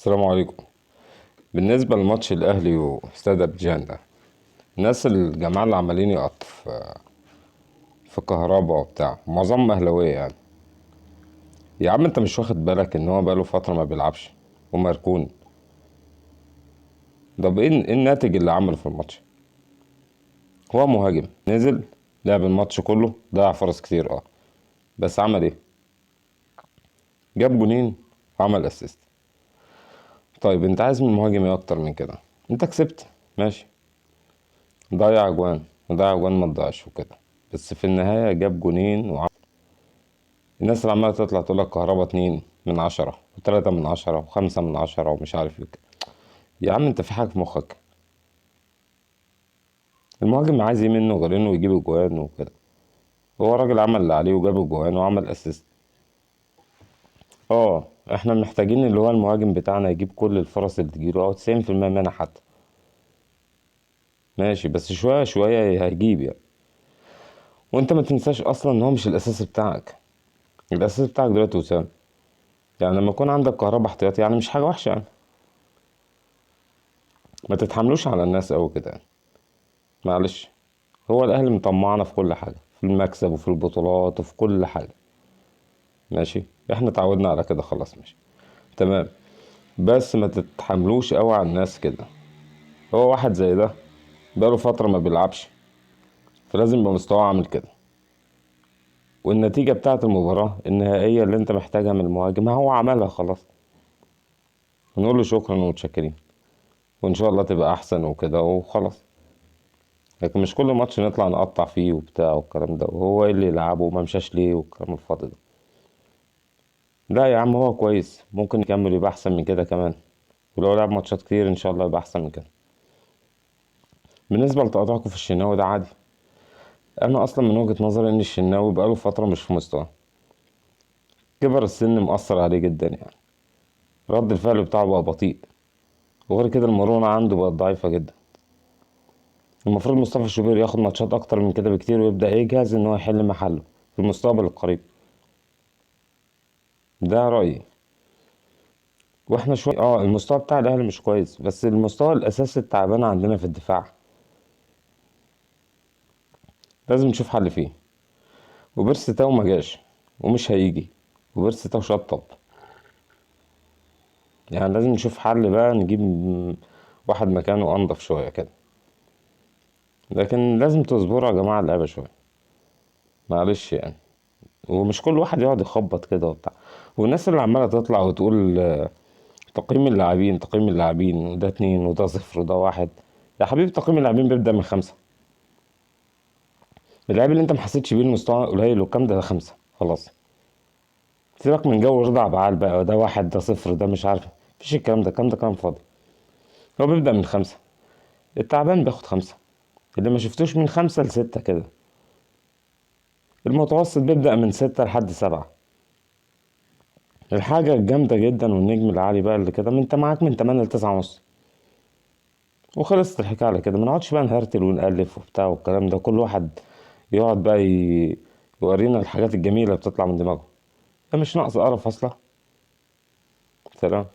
السلام عليكم. بالنسبة لماتش الأهلي واستاد أبيجان ده، الناس الجماعة اللي عمالين يقطوا في كهربا وبتاع معظمهم أهلاوية يعني. يا عم أنت مش واخد بالك إن هو بقاله فترة ما بيلعبش ومركون؟ طب إيه الناتج اللي عمله في الماتش؟ هو مهاجم نزل، لعب الماتش كله، ضيع فرص كتير بس عمل إيه؟ جاب جونين وعمل أسيست. طيب أنت عايز من المهاجم إيه أكتر من كده؟ أنت كسبت ماشي، ضيع أجوان وضيع أجوان ما تضيعش وكده، بس في النهاية جاب جونين. الناس اللي عمالة تطلع تقول لك كهربا 2/10 و3/10 و5/10 ومش عارف ايه. يا عم انت في حاجة في مخك؟ المهاجم عايز ايه منه غير انه يجيب اجوان وكده؟ هو راجل عمل اللي عليه وجاب اجوان وعمل اسيست. احنا محتاجين اللي هو المهاجم بتاعنا يجيب كل الفرص اللي تجيله او 90% منها حتى. ماشي، بس شوية شوية هيجيب يعني. وانت ما تنساش اصلا ان هو مش الاساس بتاعك. الاساس بتاعك دلوقتي وسام. يعني لما يكون عندك كهربا احتياطي يعني مش حاجة وحشة يعني. ما تتحملوش على الناس اوي كده يعني. معلش. هو الاهلي مطمعنا في كل حاجه، في المكسب وفي البطولات وفي كل حاجه. ماشي، احنا اتعودنا على كده خلاص، ماشي تمام. بس ما تتحملوش قوي على الناس كده. هو واحد زي ده بقاله فتره ما بيلعبش، فلازم يبقى مستواه عامل كده. والنتيجه بتاعه المباراه النهائيه اللي انت محتاجها من المهاجم هو عملها خلاص. ونقول له شكرا ومتشكرين، وان شاء الله تبقى احسن وكده وخلاص. لكن مش كل ماتش نطلع نقطع فيه وبتاع والكلام ده، وهو ايه اللي يلعبه وما مشاش ليه والكلام الفاضي ده. لا يا عم هو كويس، ممكن يكمل يبقى احسن من كده كمان. ولو لعب ماتشات كتير ان شاء الله يبقى احسن من كده. بالنسبه لتقاطعكم في الشناوي ده عادي. انا اصلا من وجهة نظري ان الشناوي بقاله فتره مش في مستواه. كبر السن مأثر عليه جدا يعني. رد الفعل بتاعه بقى بطيء. وغير كده المرونة عنده بقت ضعيفة جدا. المفروض مصطفى الشوبير ياخد ماتشات اكتر من كده بكتير ويبدأ يجهز ان هو يحل محله في المستقبل القريب. ده رأيي. واحنا شوية المستوى بتاع الاهلي مش كويس، بس المستوى الاساسي التعبان عندنا في الدفاع. لازم نشوف حل فيه. وبيرس تاو ما جاش ومش هيجي. وبيرس تاو شطب. يعني لازم نشوف حل بقى، نجيب واحد مكانه انضف شوية كده. لكن لازم تصبروا يا جماعة اللعبة شوية. معلش يعني. ومش كل واحد يقعد يخبط كده وبتاع. والناس اللي عمالة تطلع وتقول تقييم اللاعبين تقييم اللاعبين وده 2 وده 0 وده 1. يا حبيبي تقييم اللاعبين بيبدأ من 5. اللاعب اللي انت محسيتش بيه المستوى قليل والكلام ده 5 خلاص. سيبك من جو رضا بعال بقى، ده 1 ده 0 ده مش عارف. مفيش الكلام ده كلام فاضي. هو بيبدأ من 5. التعبان بياخد 5. اللي ما شفتوش من 5 ل6 كده. المتوسط بيبدأ من 6 لحد 7. الحاجة الجامدة جدا والنجم العالي بقى اللي كده انت معاك من 8 ل9 ونص. وخلصت الحكاية على كده، ما نقعدش بقى نهرتل ونألف وبتاع والكلام ده. كل واحد يقعد بقى يورينا الحاجات الجميلة اللي بتطلع من دماغه. ده مش ناقص قرف أصلا. سلام.